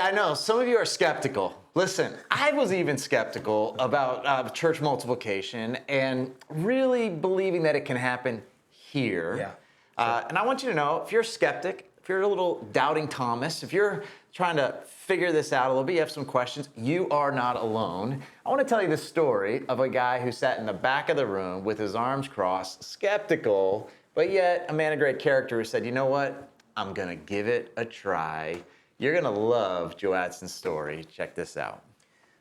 I know some of you are skeptical. Listen, I was even skeptical about church multiplication and really believing that it can happen here. Yeah. And I want you to know, if you're a skeptic, if you're a little doubting Thomas, if you're trying to figure this out a little bit, you have some questions, you are not alone. I want to tell you the story of a guy who sat in the back of the room with his arms crossed, skeptical, but yet a man of great character who said, you know what? I'm going to give it a try. You're going to love Joe Adson's story. Check this out.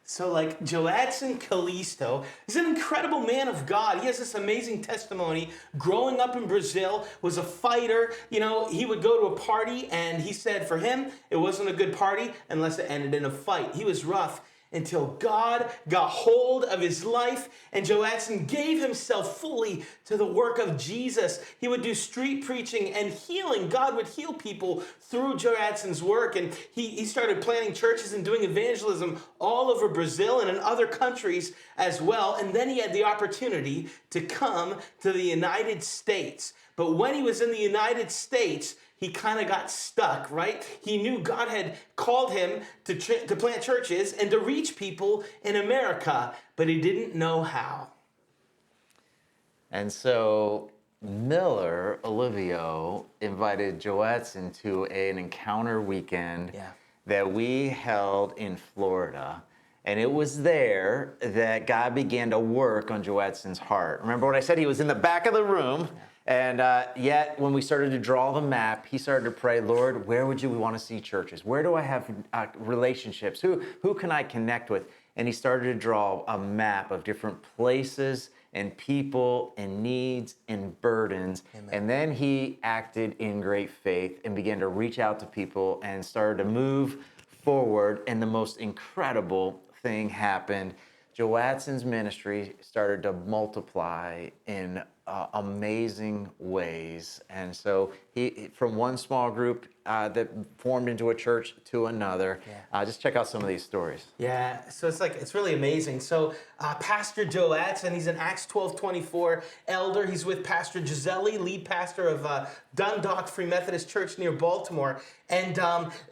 So Joe Adson Callisto is an incredible man of God. He has this amazing testimony. Growing up in Brazil, was a fighter. You know, he would go to a party and he said for him, it wasn't a good party unless it ended in a fight. He was rough until God got hold of his life and Joe Adson gave himself fully to the work of Jesus. He would do street preaching and healing. God would heal people through Joe Adson's work, and he started planting churches and doing evangelism all over Brazil and in other countries as well. And then he had the opportunity to come to the United States. But when he was in the United States, he kind of got stuck, right? He knew God had called him to plant churches and to reach people in America, but he didn't know how. And so Miller Olivio invited Joe Adson to an encounter weekend that we held in Florida. And it was there that God began to work on Joe Adson's heart. Remember what I said? He was in the back of the room. And yet, when we started to draw the map, he started to pray, Lord, where would you want to see churches? Where do I have relationships? Who can I connect with? And he started to draw a map of different places and people and needs and burdens. Amen. And then he acted in great faith and began to reach out to people and started to move forward. And the most incredible thing happened. Joe Adson's ministry started to multiply in amazing ways. And so he, from one small group that formed into a church to another, just check out some of these stories. Yeah, so it's really amazing. So Pastor Joe Adson, he's an Acts 12:24 elder. He's with Pastor Gisele, lead pastor of Dundalk Free Methodist Church near Baltimore. And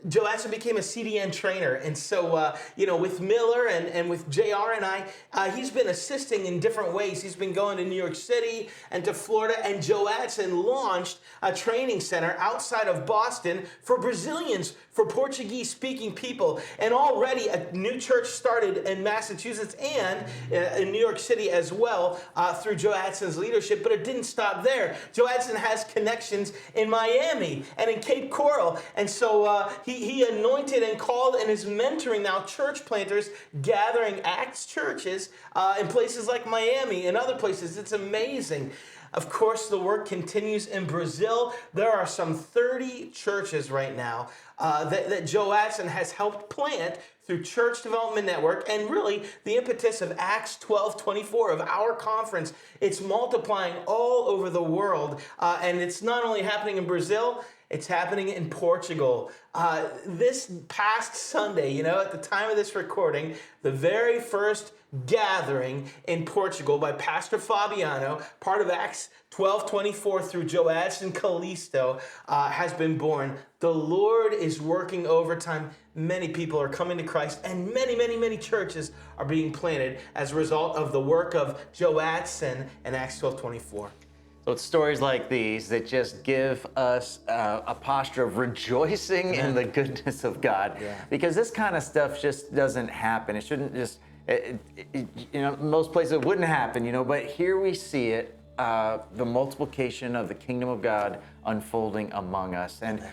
Joe Adson became a CDN trainer. And so, with Miller and with JR and I, he's been assisting in different ways. He's been going to New York City and to Florida. And Joe Adson launched a training center outside of Boston for Brazilians, for Portuguese-speaking people. And already a new church started in Massachusetts and in New York City as well through Joe Adson's leadership. But it didn't stop there. Joe Adson has connections in Miami and in Cape Coral. And so he anointed and called and is mentoring now church planters, gathering Acts churches in places like Miami and other places. It's amazing. Of course, the work continues in Brazil. There are some 30 churches right now that Joe Adson has helped plant through Church Development Network, and really the impetus of Acts 12:24 of our conference. It's multiplying all over the world, and it's not only happening in Brazil, it's happening in Portugal. This past Sunday, at the time of this recording, the very first gathering in Portugal by Pastor Fabiano, part of Acts 12:24 through Joe Adson Callisto, has been born. The Lord is working overtime. Many people are coming to Christ, and many, many, many churches are being planted as a result of the work of Joe Adson and Acts 12:24. So it's stories like these that just give us a posture of rejoicing in the goodness of God. Yeah. Because this kind of stuff just doesn't happen. It shouldn't just, most places it wouldn't happen, but here we see it, the multiplication of the kingdom of God unfolding among us. And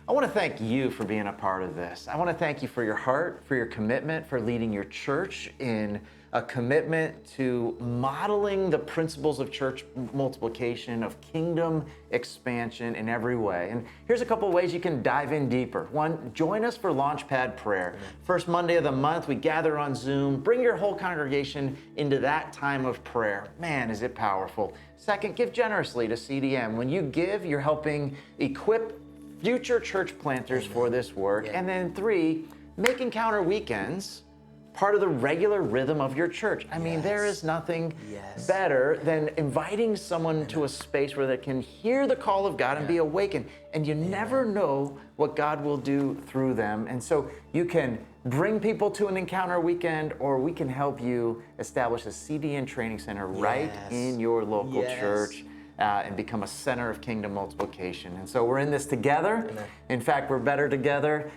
I want to thank you for being a part of this. I want to thank you for your heart, for your commitment, for leading your church in a commitment to modeling the principles of church multiplication, of kingdom expansion in every way. And here's a couple of ways you can dive in deeper. One, join us for Launchpad Prayer. First Monday of the month, we gather on Zoom. Bring your whole congregation into that time of prayer. Man, is it powerful. Second, give generously to CDM. When you give, you're helping equip future church planters for this work. And then three, make Encounter Weekends part of the regular rhythm of your church. I mean, there is nothing better than inviting someone to a space where they can hear the call of God and be awakened. And you never know what God will do through them. And so you can bring people to an encounter weekend, or we can help you establish a CDN training center right in your local church. And become a center of kingdom multiplication. And so we're in this together. Amen. In fact, we're better together.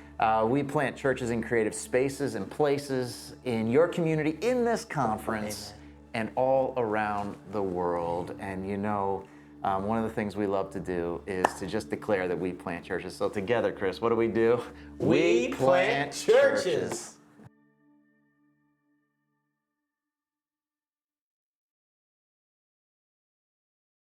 We plant churches in creative spaces and places in your community, in this conference, and all around the world. And you know, one of the things we love to do is to just declare that we plant churches. So together, Chris, what do? We plant churches.